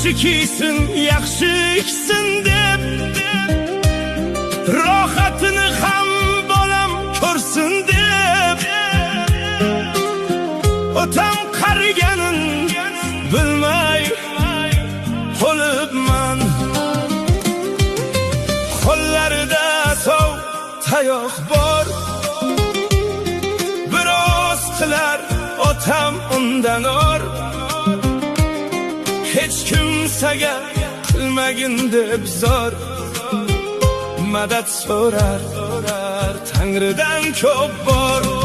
yaxshi kiysin, yaxshi ichsin deb, rohatini ham bolam ko'rsin deb, otam qariganin bilmay qolibman. Qo'llarida sov tayoq bor, biroz qilar otam undan or. Hech kimsaga qilmagin deb zor, madad so'rar Tangridan ko'p bor.